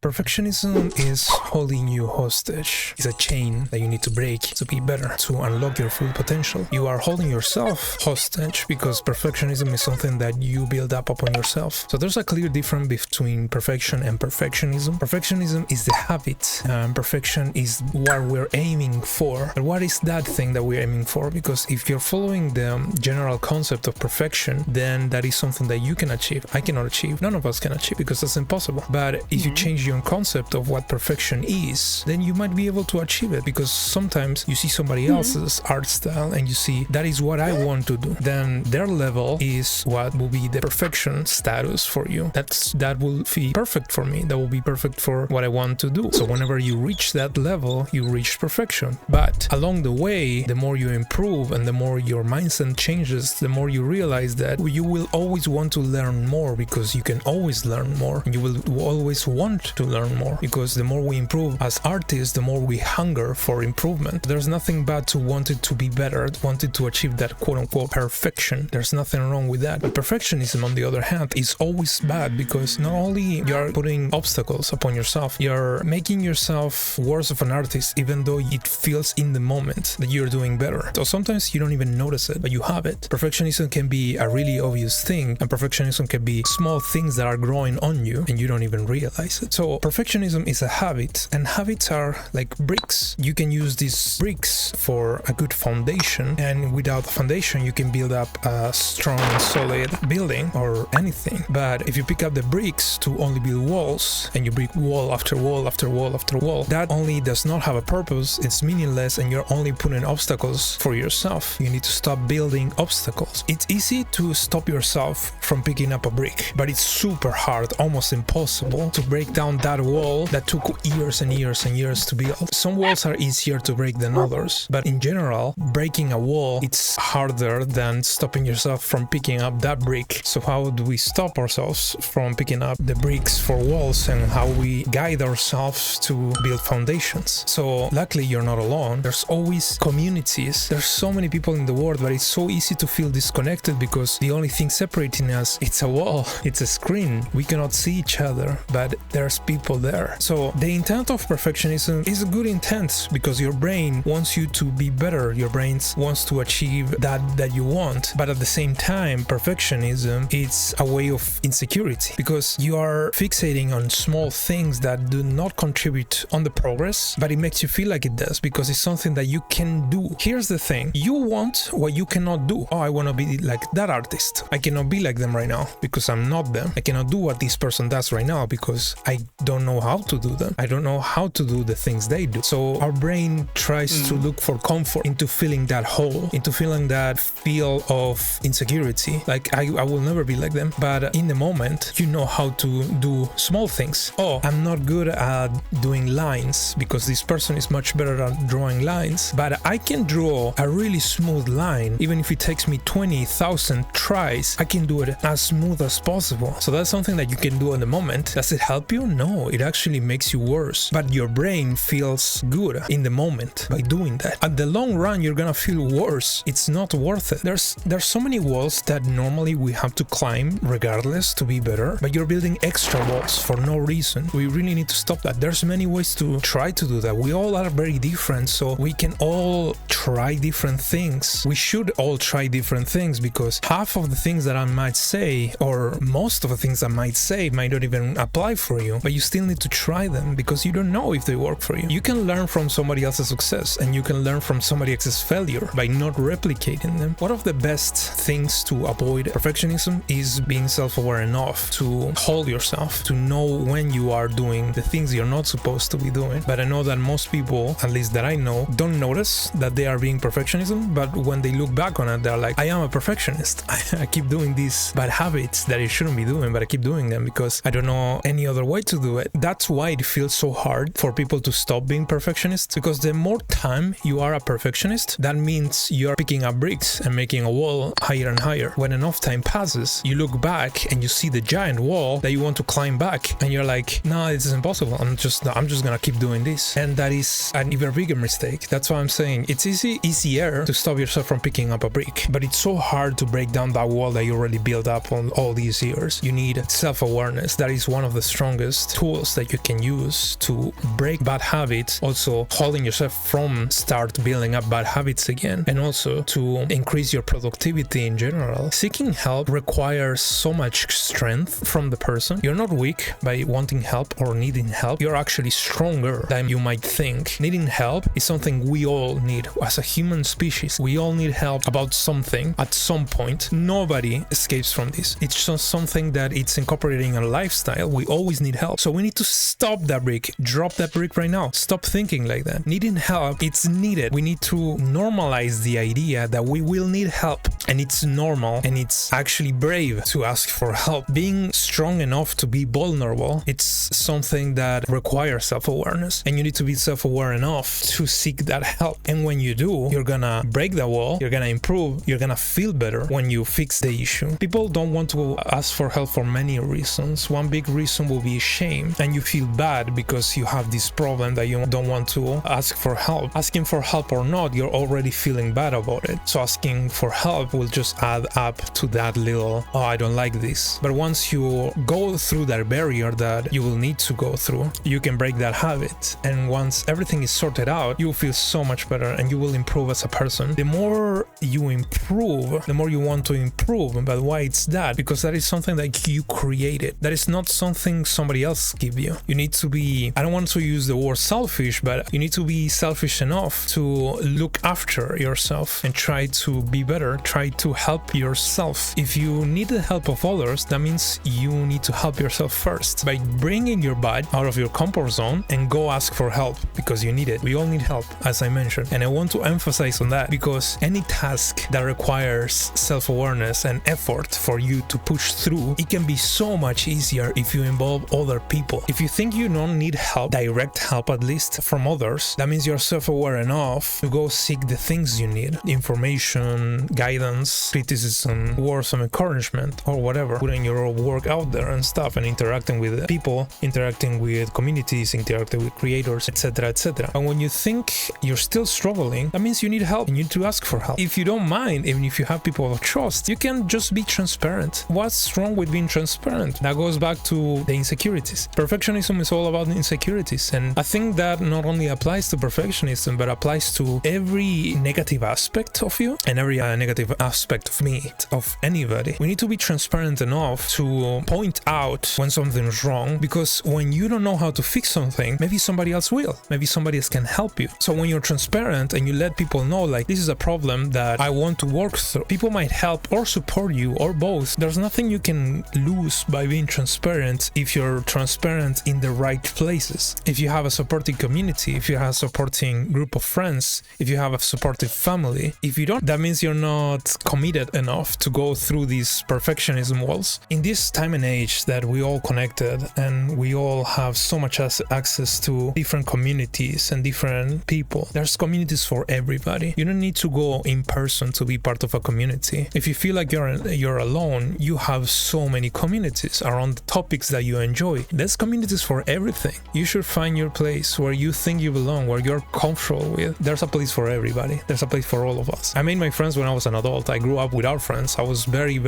Perfectionism is holding you hostage. It's a chain that you need to break to be better, to unlock your full potential. You are holding yourself hostage because perfectionism is something that you build up upon yourself. So there's a clear difference between perfection and perfectionism. Perfectionism is the habit, and perfection is what we're aiming for. But what is that thing that we're aiming for? Because if you're following the general concept of perfection, then that is something that you can achieve. I cannot achieve. None of us can achieve because that's impossible. But if you change your concept of what perfection is, then you might be able to achieve it, because sometimes you see somebody else's art style and you see that is what I want to do. Then their level is what will be the perfection status for you. That will be perfect for me. That will be perfect for what I want to do. So whenever you reach that level, you reach perfection. But along the way, the more you improve and the more your mindset changes, the more you realize that you will always want to learn more, because you can always learn more. And you will always want to learn more, because the more we improve as artists, the more we hunger for improvement. There's nothing bad to want it to be better, wanted to achieve that quote-unquote perfection. There's nothing wrong with that. But perfectionism, on the other hand, is always bad, because not only you're putting obstacles upon yourself, you're making yourself worse of an artist, even though it feels in the moment that you're doing better. So sometimes you don't even notice it, but you have it. Perfectionism can be a really obvious thing, and perfectionism can be small things that are growing on you and you don't even realize it. So perfectionism is a habit, and habits are like bricks. You can use these bricks for a good foundation, and without a foundation you can build up a strong and solid building or anything. But if you pick up the bricks to only build walls, and you brick wall after wall after wall after wall, that only does not have a purpose. It's meaningless, and you're only putting obstacles for yourself. You need to stop building obstacles. It's easy to stop yourself from picking up a brick, but it's super hard, almost impossible, to break down that wall that took years and years and years to build. Some walls are easier to break than others, but in general, breaking a wall, it's harder than stopping yourself from picking up that brick. So how do we stop ourselves from picking up the bricks for walls, and how we guide ourselves to build foundations? So luckily you're not alone. There's always communities. There's so many people in the world, but it's so easy to feel disconnected because the only thing separating us, it's a wall, it's a screen. We cannot see each other, but there's people there. So the intent of perfectionism is a good intent, because your brain wants you to be better. Your brain wants to achieve that you want. But at the same time, perfectionism is a way of insecurity, because you are fixating on small things that do not contribute on the progress, but it makes you feel like it does, because it's something that you can do. Here's the thing. You want what you cannot do. Oh, I want to be like that artist. I cannot be like them right now because I'm not them. I cannot do what this person does right now because I don't know how to do them. I don't know how to do the things they do. So our brain tries to look for comfort into filling that hole, into feeling that feel of insecurity. Like I will never be like them. But in the moment, you know how to do small things. Oh, I'm not good at doing lines because this person is much better at drawing lines, but I can draw a really smooth line. Even if it takes me 20,000 tries, I can do it as smooth as possible. So that's something that you can do in the moment. Does it help you? No, it actually makes you worse. But your brain feels good in the moment by doing that. At the long run, you're gonna feel worse. It's not worth it. There's so many walls that normally we have to climb regardless to be better, but you're building extra walls for no reason. We really need to stop that. There's many ways to try to do that. We all are very different, so we can all try different things. We should all try different things, because half of the things that I might say, or most of the things I might say, might not even apply for you, but you still need to try them because you don't know if they work for you. You can learn from somebody else's success, and you can learn from somebody else's failure by not replicating them. One of the best things to avoid perfectionism is being self-aware enough to hold yourself, to know when you are doing the things you're not supposed to be doing. But I know that most people, at least that I know, don't notice that they are being perfectionism, but when they look back on it, they're like, I am a perfectionist. I keep doing these bad habits that I shouldn't be doing, but I keep doing them because I don't know any other way to do it. That's why it feels so hard for people to stop being perfectionists, because the more time you are a perfectionist, that means you're picking up bricks and making a wall higher and higher. When enough time passes, you look back and you see the giant wall that you want to climb back, and you're like, no, this is impossible. I'm just gonna keep doing this. And that is an even bigger mistake. That's why I'm saying it's easier to stop yourself from picking up a brick, but it's so hard to break down that wall that you already built up on all these years. You need self-awareness. That is one of the strongest tools that you can use to break bad habits, also holding yourself from start building up bad habits again, and also to increase your productivity in general. Seeking help requires so much strength from the person. You're not weak by wanting help or needing help. You're actually stronger than you might think. Needing help is something we all need as a human species. We all need help about something at some point. Nobody escapes from this. It's just something that it's incorporating a lifestyle. We always need help. So we need to stop that brick. Drop that brick right now. Stop thinking like that. Needing help, it's needed. We need to normalize the idea that we will need help, and it's normal and it's actually brave to ask for help. Being strong enough to be vulnerable, it's something that requires self-awareness, and you need to be self-aware enough to seek that help. And when you do, you're gonna break the wall, you're gonna improve, you're gonna feel better when you fix the issue. People don't want to ask for help for many reasons. One big reason will be shame, and you feel bad because you have this problem that you don't want to ask for help. Asking for help or not, you're already feeling bad about it. So asking for help will just add up to that little, oh, I don't like this. But once you go through that barrier that you will need to go through, you can break that habit. And once everything is sorted out, you will feel so much better and you will improve as a person. The more you improve, the more you want to improve. But why it's that? Because that is something that you created. That is not something somebody else give you. You need to be, I don't want to use the word selfish, but you need to be selfish enough to look after yourself and try to be better, try to help yourself. If you need the help of others, that means you need to help yourself first by bringing your butt out of your comfort zone and go ask for help because you need it. We all need help, as I mentioned, and I want to emphasize on that because any task that requires self-awareness and effort for you to push through, it can be so much easier if you involve other people. If you think you don't need help, direct help at least from others, that means you're self-aware enough to go seek the things you need: information, guidance, criticism, words of encouragement, or whatever. Putting your work out there and stuff, and interacting with people, interacting with communities, interacting with creators, etc., etc. And when you think you're still struggling, that means you need help and you need to ask for help. If you don't mind, even if you have people of trust, you can just be transparent. What's wrong with being transparent? That goes back to the insecurities. Perfectionism is all about insecurities, and I think that not only applies to perfectionism, but applies to every negative aspect of you and every negative aspect of me, of anybody. We need to be transparent enough to point out when something's wrong, because when you don't know how to fix something, maybe somebody else will. Maybe somebody else can help you. So when you're transparent and you let people know, like, this is a problem that I want to work through, people might help or support you or both. There's nothing you can lose by being transparent if you're transparent in the right places. If you have a supporting community, if you have a supporting group of friends, if you have a supportive family. If you don't, that means you're not committed enough to go through these perfectionism walls. In this time and age that we all connected and we all have so much access to different communities and different people, there's communities for everybody. You don't need to go in person to be part of a community. If you feel like you're alone, you have so many communities around the topics that you enjoy. There's communities for everything. You should find your place where you think you belong, where you're comfortable with. There's a place for everybody. There's a place for all of us. I made my friends when I was an adult. I grew up without friends. I was very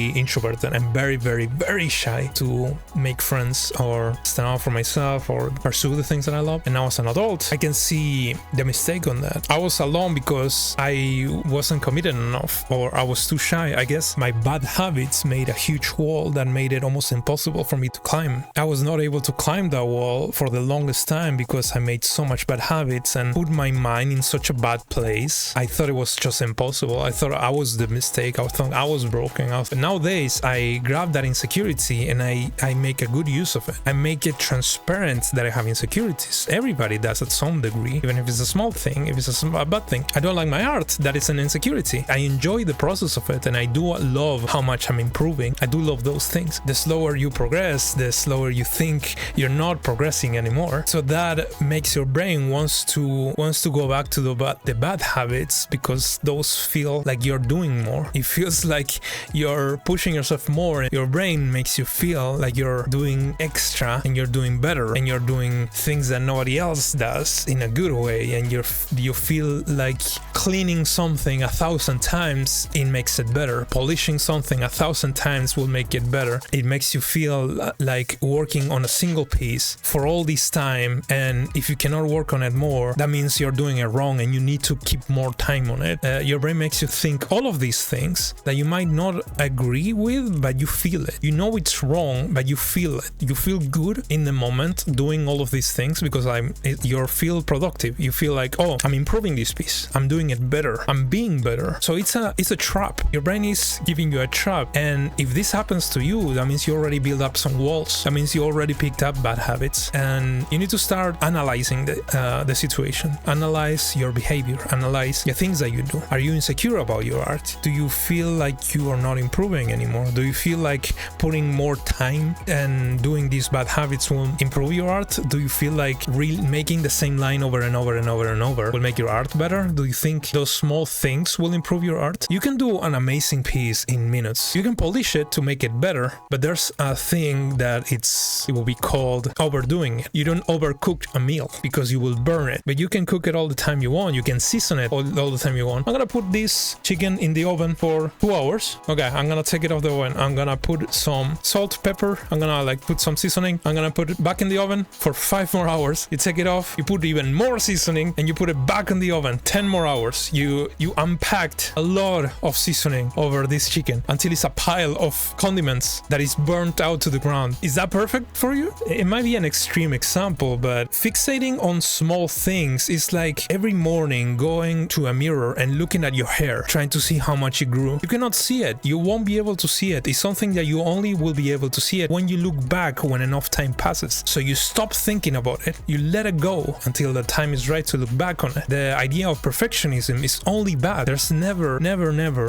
introverted and very shy to make friends or stand out for myself or pursue the things that I love. And now as an adult, I can see the mistake on that. I was alone because I wasn't committed enough, or I was too shy. I guess my bad habits made a huge wall that made it almost impossible for me to climb. I was not able to climb that wall for the longest time because I made so much bad habits and put my mind in such a bad place. I thought it was just impossible. I thought I was the mistake. I thought I was broken. But nowadays, I grab that insecurity and I make a good use of it. I make it transparent that I have insecurities. Everybody does at some degree, even if it's a small thing, if it's a bad thing. I don't like my art. That is an insecurity. I enjoy the process of it, and I do love how much I'm improving. I do love those things. The slower you progress, the slower you think you're not progressing anymore. So that makes your brain wants to go back to the bad habits, because those feel like you're doing more. It feels like you're pushing yourself more. Your brain makes you feel like you're doing extra and you're doing better and you're doing things that nobody else does in a good way, and you feel like cleaning something 1,000 times, it makes it better. Polishing something 1,000 times will make it better. It makes you feel like like working on a single piece for all this time, and if you cannot work on it more, that means you're doing it wrong and you need to keep more time on it. Your brain makes you think all of these things that you might not agree with, but you feel it. You know it's wrong, but you feel it. You feel good in the moment doing all of these things because you feel productive. You feel like, oh, I'm improving this piece. I'm doing it better. I'm being better. So it's a trap. Your brain is giving you a trap, and if this happens to you, that means you already built up some walls. That means you already picked up bad habits, and you need to start analyzing the situation. Analyze your behavior. Analyze the things that you do. Are you insecure about your art? Do you feel like you are not improving anymore? Do you feel like putting more time and doing these bad habits will improve your art? Do you feel like making the same line over and over and over and over will make your art better? Do you think those small things will improve your art? You can do an amazing piece in minutes. You can polish it to make it better, but there's a thing that it will be called overdoing it. You don't overcook a meal because you will burn it, but you can cook it all the time you want. You can season it all the time you want. I'm gonna put this chicken in the oven for 2 hours. Okay, I'm gonna take it off the oven. I'm gonna put some salt, pepper. I'm gonna like put some seasoning. I'm gonna put it back in the oven for 5 more hours. You take it off, you put even more seasoning, and you put it back in the oven 10 more hours. You unpacked a lot of seasoning over this chicken until it's a pile of condiments that is burnt out to the ground. Is that perfect for you? It might be an extreme example, but fixating on small things is like every morning going to a mirror and looking at your hair, trying to see how much it grew. You cannot see it. You won't be able to see it. It's something that you only will be able to see it when you look back, when enough time passes. So you stop thinking about it. You let it go until the time is right to look back on it. The idea of perfectionism is only bad. There's never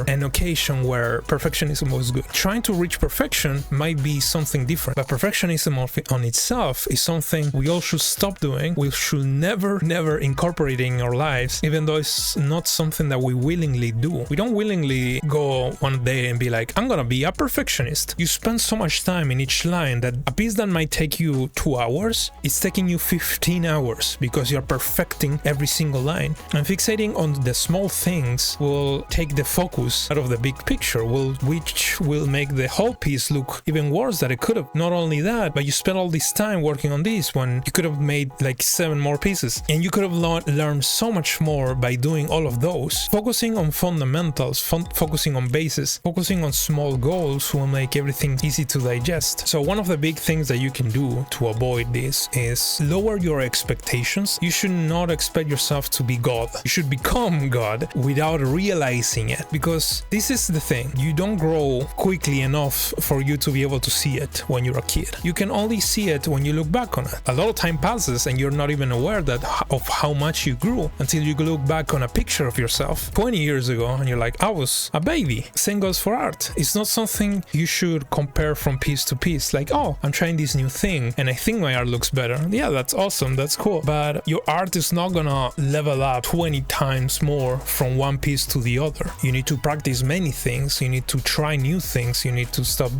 an occasion where perfectionism was good. Trying to reach perfection might be something different, but perfectionism on itself is something we all should stop doing. We should never incorporate it in our lives, even though it's not something that we willingly do. We don't willingly go one day and be like, I'm gonna be a perfectionist. You spend so much time in each line that a piece that might take you 2 hours, it's taking you 15 hours because you're perfecting every single line. And fixating on the small things will take the focus out of the big picture, which will make the whole piece look even worse than it could have. Not only that, but you spent all this time working on this when you could have made like 7 more pieces, and you could have learned so much more by doing all of those. Focusing on fundamentals, focusing on bases, focusing on small goals will make everything easy to digest. So one of the big things that you can do to avoid this is lower your expectations. You should not expect yourself to be God. You should become God without realizing it, because this is the thing. You don't grow quickly enough for you to be able to see it when you're a kid. You can only see it when you look back on it. A lot of time passes and you're not even aware of how much you grew until you look back on a picture of yourself 20 years ago and you're like, I was a baby. Same goes for art. It's not something you should compare from piece to piece. Like, oh, I'm trying this new thing and I think my art looks better. Yeah, that's awesome. That's cool. But your art is not gonna level up 20 times more from one piece to the other. You need to practice many things. You need to try new things. You need to stop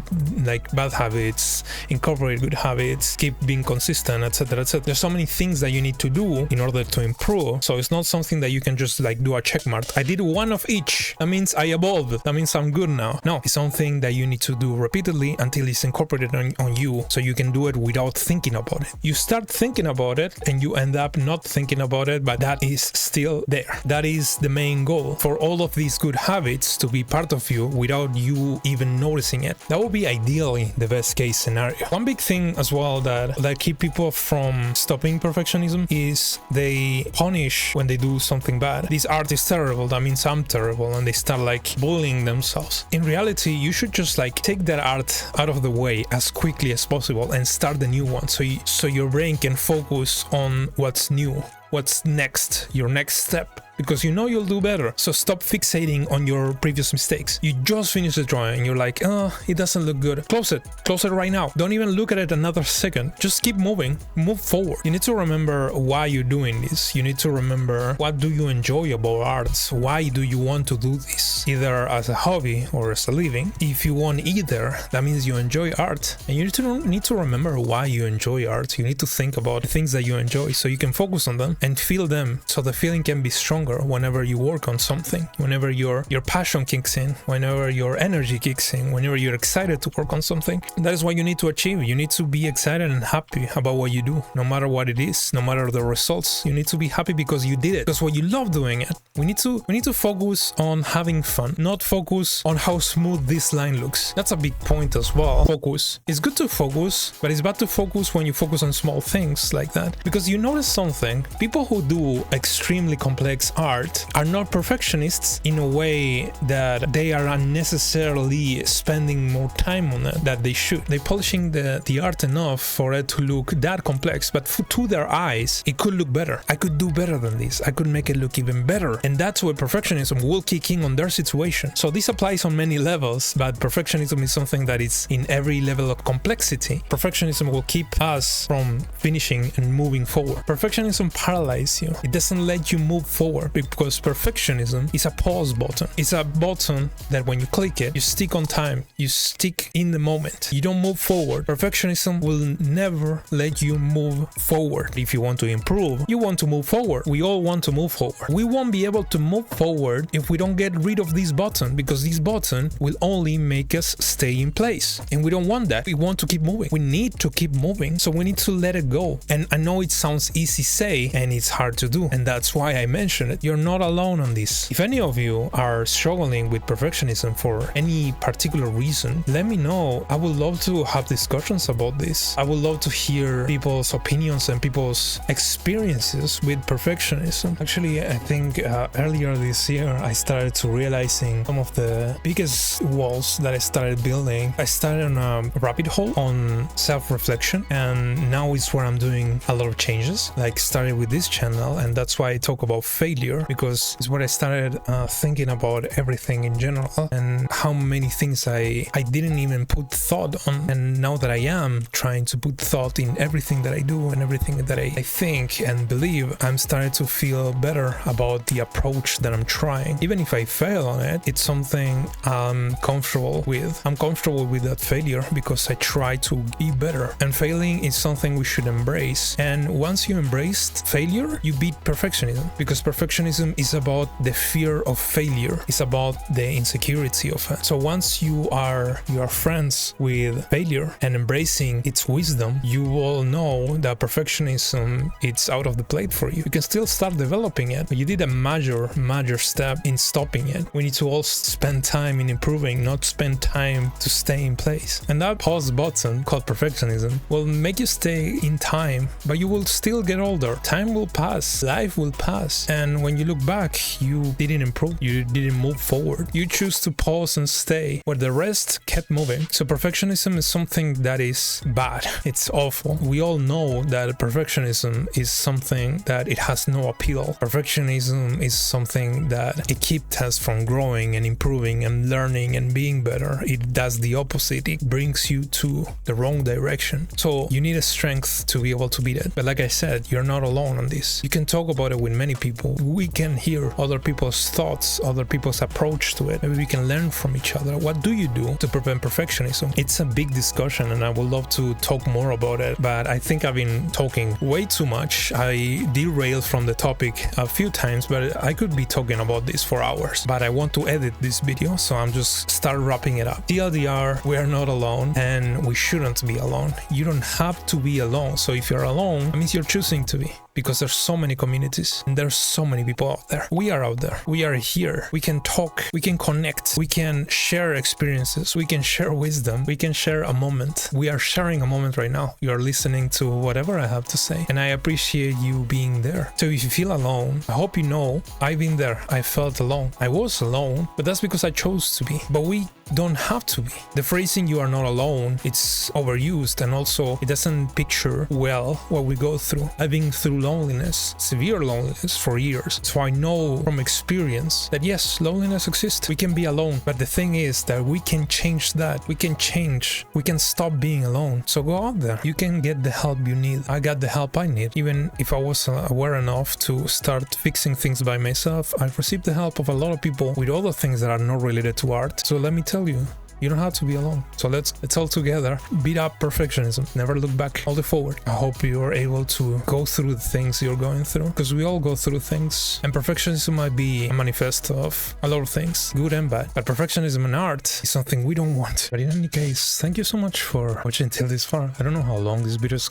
like bad habits, incorporate good habits, keep being consistent, etc., etc. There's so many things that you need to do in order to improve. So it's not something that you can just like do a check mark. I did one of each. That means I evolved. That means I'm good now. No, it's something that you need to do repeatedly until it's incorporated on you, so you can do it without thinking about it. You start thinking about it and you end up not thinking about it, but that is still there. That is the main goal, for all of these good habits to be part of you without you even noticing it. That would be ideally the best case scenario. One big thing as well that keep people from stopping perfectionism is they punish when they do something bad. This art is terrible, that means I'm terrible, and they start like bullying themselves. In reality, you should just like take that art out of the way as quickly as possible and start the new one, so your brain can focus on what's new, what's next, your next step, because you know you'll do better. So stop fixating on your previous mistakes. You just finished the drawing and you're like, oh, it doesn't look good. Close it right now. Don't even look at it another second. Just keep moving, move forward. You need to remember why you're doing this. You need to remember, what do you enjoy about arts? Why do you want to do this? Either as a hobby or as a living. If you want either, that means you enjoy art, and you need to remember why you enjoy art. You need to think about the things that you enjoy so you can focus on them and feel them, so the feeling can be strong stronger whenever you work on something, whenever your passion kicks in, whenever your energy kicks in, whenever you're excited to work on something. That is what you need to achieve. You need to be excited and happy about what you do, no matter what it is, no matter the results. You need to be happy because you did it, because what you love doing it. We need to focus on having fun, not focus on how smooth this line looks. That's a big point as well. Focus. It's good to focus, but it's bad to focus when you focus on small things like that. Because you notice something, people who do extremely complex art are not perfectionists in a way that they are unnecessarily spending more time on it that they should. They're polishing the art enough for it to look that complex, but to their eyes, it could look better. I could do better than this. I could make it look even better. And that's where perfectionism will kick in on their situation. So this applies on many levels, but perfectionism is something that is in every level of complexity. Perfectionism will keep us from finishing and moving forward. Perfectionism paralyzes you. It doesn't let you move forward because perfectionism is a pause button. It's a button that when you click it, you stick on time. You stick in the moment. You don't move forward. Perfectionism will never let you move forward. If you want to improve, you want to move forward. We all want to move forward. We won't be able to move forward if we don't get rid of this button, because this button will only make us stay in place. And we don't want that. We want to keep moving. We need to keep moving. So we need to let it go. And I know it sounds easy to say and it's hard to do. And that's why I mentioned it. You're not alone on this. If any of you are struggling with perfectionism for any particular reason, let me know. I would love to have discussions about this. I would love to hear people's opinions and people's experiences with perfectionism. Actually, I think earlier this year, I started to realizing some of the biggest walls that I started building. I started on a rabbit hole on self-reflection, and now is where I'm doing a lot of changes. Like started with this channel, and that's why I talk about failure, because it's where I started thinking about everything in general and how many things I didn't even put thought on. And now that I am trying to put thought in everything that I do and everything that I think and believe, I'm starting to feel better about the approach that I'm trying. Even if I fail on it, it's something I'm comfortable with. I'm comfortable with that failure because I try to be better. And failing is something we should embrace. And once you embrace failure, you beat perfectionism, because perfectionism is about the fear of failure. It's about the insecurity of it. So once you are friends with failure and embracing its wisdom, you will know that perfectionism, it's out of the plate for you. You can still start developing it, but you did a major step in stopping it. We need to all spend time in improving, not spend time to stay in place. And that pause button called perfectionism will make you stay in time, but you will still get older. Time will pass, life will pass, and when you look back, you didn't improve, you didn't move forward. You choose to pause and stay where the rest kept moving. So perfectionism is something that is bad. It's awful. We all know that perfectionism is something that it has no appeal. Perfectionism is something that it keeps us from growing and improving and learning and being better. It does the opposite. It brings you to the wrong direction. So you need a strength to be able to beat it. But like I said, you're not alone on this. You can talk about it with many people. We can hear other people's thoughts, other people's approach to it. Maybe we can learn from each other. What do you do to prevent perfectionism? It's a big discussion and I would love to talk more about it, but I think I've been talking way too much. I derailed from the topic a few times, but I could be talking about this for hours. But I want to edit this video, so I'm just start wrapping it up. TLDR, we are not alone and we shouldn't be alone. You don't have to be alone. So if you're alone, it means you're choosing to be, because there's so many communities and there's so many people out there. We are out there. We are here. We can talk. We can connect. We can share experiences. We can share wisdom. We can share a moment. We are sharing a moment right now. You are listening to whatever I have to say, and I appreciate you being there. So if you feel alone, I hope you know I've been there. I felt alone. I was alone, but that's because I chose to be. But we don't have to be. The phrasing "you are not alone," it's overused, and also it doesn't picture well what we go through. I've been through loneliness, severe loneliness for years. So I know from experience that yes, loneliness exists. We can be alone, but the thing is that we can change that. We can change. We can stop being alone. So go out there. You can get the help you need. I got the help I need. Even if I was aware enough to start fixing things by myself, I've received the help of a lot of people with other things that are not related to art. So let me tell you, You don't have to be alone. So let's all together beat up perfectionism. Never look back, only forward. I hope you're able to go through the things you're going through, because we all go through things, and perfectionism might be a manifesto of a lot of things, good and bad. But perfectionism in art is something we don't want. But in any case, thank you so much for watching till this far. I don't know how long this video is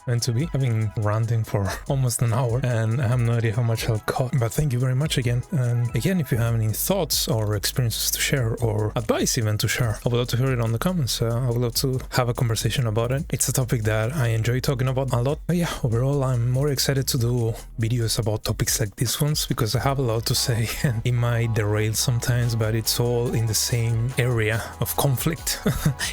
meant to be. I've been ranting for almost an hour and I have no idea how much I'll cut, but thank you very much again. And again, if you have any thoughts or experiences to share, or advice even to share, I would love to hear it on the comments. I would love to have a conversation about it. It's a topic that I enjoy talking about a lot. But yeah, overall, I'm more excited to do videos about topics like these ones, because I have a lot to say and it might derail sometimes, but it's all in the same area of conflict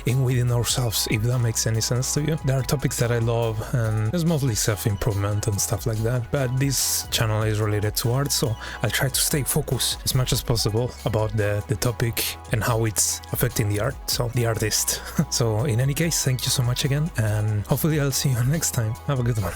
in within ourselves, if that makes any sense to you. There are topics that I love, and it's mostly self-improvement and stuff like that, but this channel is related to art, so I'll try to stay focused as much as possible about the topic and how it's affecting the art, so the artist. So in any case, thank you so much again, and hopefully I'll see you next time. Have a good one.